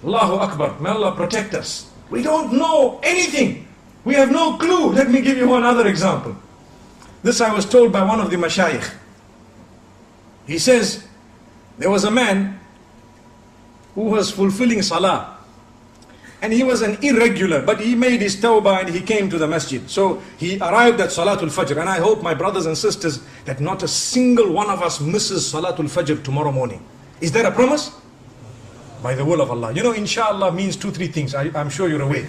Allahu Akbar. May Allah protect us. We don't know anything. We have no clue. Let me give you one other example. This I was told by one of the mashayikh. He says, there was a man who was fulfilling salah. And he was an irregular, but he made his tawbah and he came to the masjid. So he arrived at Salatul Fajr. And I hope, my brothers and sisters, that not a single one of us misses Salatul Fajr tomorrow morning. Is that a promise? By the will of Allah. You know, inshallah means 2-3 things. I'm sure you're aware.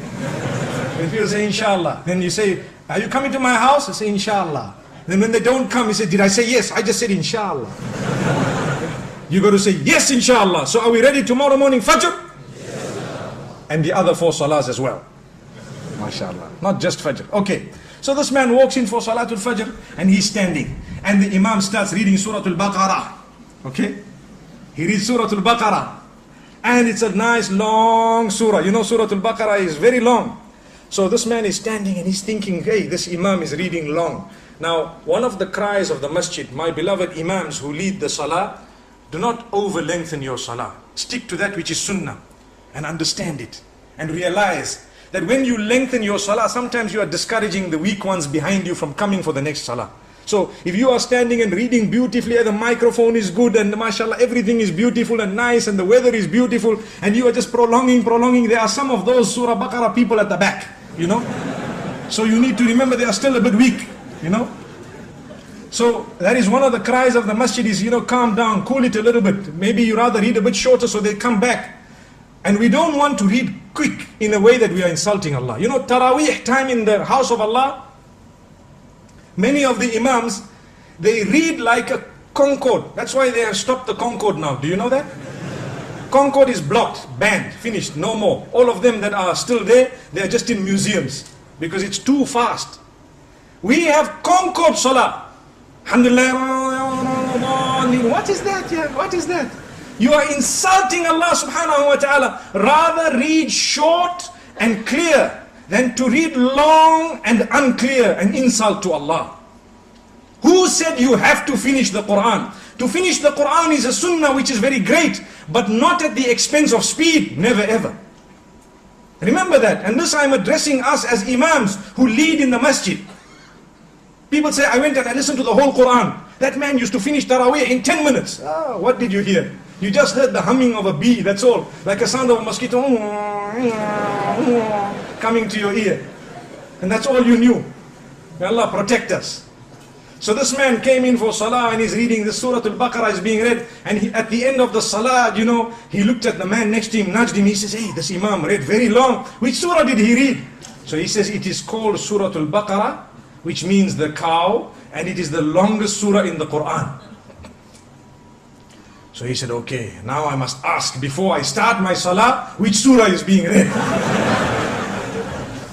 If you say inshallah, then you say, are you coming to my house? I say inshallah. Then when they don't come, you say, did I say yes? I just said inshallah. You got to say yes, inshallah. So are we ready tomorrow morning, Fajr? And the other 4 salahs as well. MashaAllah. Not just Fajr. Okay. So this man walks in for Salatul Fajr and he's standing. And the Imam starts reading Surah Al-Baqarah. Okay. He reads Surah Al-Baqarah. And it's a nice long surah. You know, Surah Al-Baqarah is very long. So this man is standing and he's thinking, hey, this Imam is reading long. Now, one of the cries of the masjid, my beloved Imams who lead the salah, do not over-lengthen your salah. Stick to that which is sunnah. And understand it. And realize that when you lengthen your salah, sometimes you are discouraging the weak ones behind you from coming for the next salah. So if you are standing and reading beautifully, and the microphone is good, and mashallah, everything is beautiful and nice, and the weather is beautiful, and you are just prolonging, there are some of those Surah Baqarah people at the back, you know. So you need to remember they are still a bit weak, you know. So that is one of the cries of the masjid is, you know, calm down, cool it a little bit. Maybe you rather read a bit shorter so they come back. And we don't want to read quick in a way that we are insulting Allah. You know, Taraweeh time in the house of Allah, many of the Imams, they read like a Concorde. That's why they have stopped the Concorde now. Do you know that? Concorde is blocked, banned, finished, no more. All of them that are still there, they are just in museums because it's too fast. We have Concorde Salah. Alhamdulillah. What is that? Yeah, what is that? You are insulting Allah subhanahu wa ta'ala. Rather read short and clear than to read long and unclear, an insult to Allah. Who said you have to finish the Quran? To finish the Quran is a sunnah which is very great, but not at the expense of speed, never ever. Remember that. And this I am addressing us as Imams who lead in the masjid. People say, I went and I listened to the whole Quran. That man used to finish Taraweeh in 10 minutes. Ah, what did you hear? You just heard the humming of a bee, that's all. Like a sound of a mosquito coming to your ear. And that's all you knew. May Allah protect us. So this man came in for salah and he's reading the Surah Al-Baqarah is being read. And at the end of the salah, you know, he looked at the man next to him, nudged him. He says, hey, this Imam read very long. Which surah did he read? So he says, it is called Surah Al-Baqarah, which means the cow. And it is the longest surah in the Quran. So he said, okay, now I must ask before I start my salah, which surah is being read?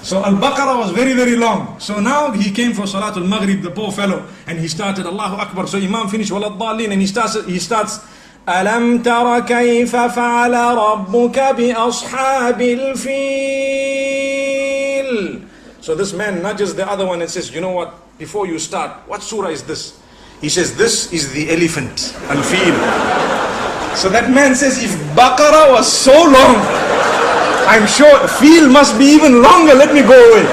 So Al-Baqarah was very, very long. So now he came for Salatul Maghrib, the poor fellow, and he started Allahu Akbar. So Imam finished Waladhalin, and he starts Alam tara kayfa fa'ala rabbuka bi ashabil fil. So this man nudges the other one and says, you know what, before you start, what surah is this? He says, this is the elephant, Al-Fil. So that man says, if Baqarah was so long, I'm sure Fil must be even longer, let me go away.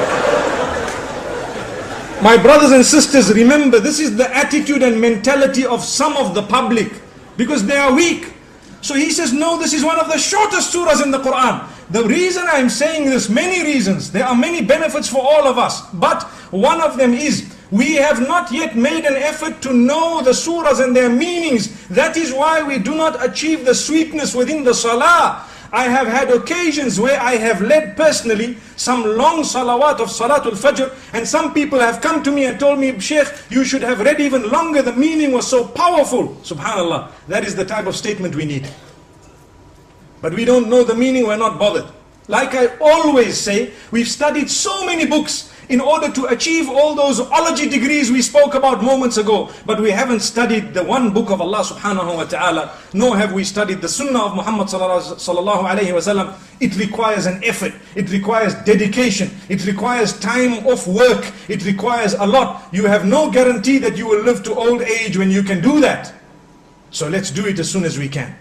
My brothers and sisters, remember, this is the attitude and mentality of some of the public, because they are weak. So he says, no, this is one of the shortest surahs in the Quran. The reason I'm saying this, many reasons, there are many benefits for all of us, but one of them is, we have not yet made an effort to know the surahs and their meanings. That is why we do not achieve the sweetness within the salah. I have had occasions where I have led personally some long salawat of Salatul Fajr, and some people have come to me and told me, Sheikh, you should have read even longer, the meaning was so powerful. Subhanallah, that is the type of statement we need. But we don't know the meaning, we're not bothered. Like I always say, we've studied so many books in order to achieve all those ology degrees we spoke about moments ago. But we haven't studied the one book of Allah subhanahu wa ta'ala, nor have we studied the sunnah of Muhammad sallallahu alayhi wa sallam. It requires an effort, it requires dedication, it requires time off work, it requires a lot. You have no guarantee that you will live to old age when you can do that. So let's do it as soon as we can.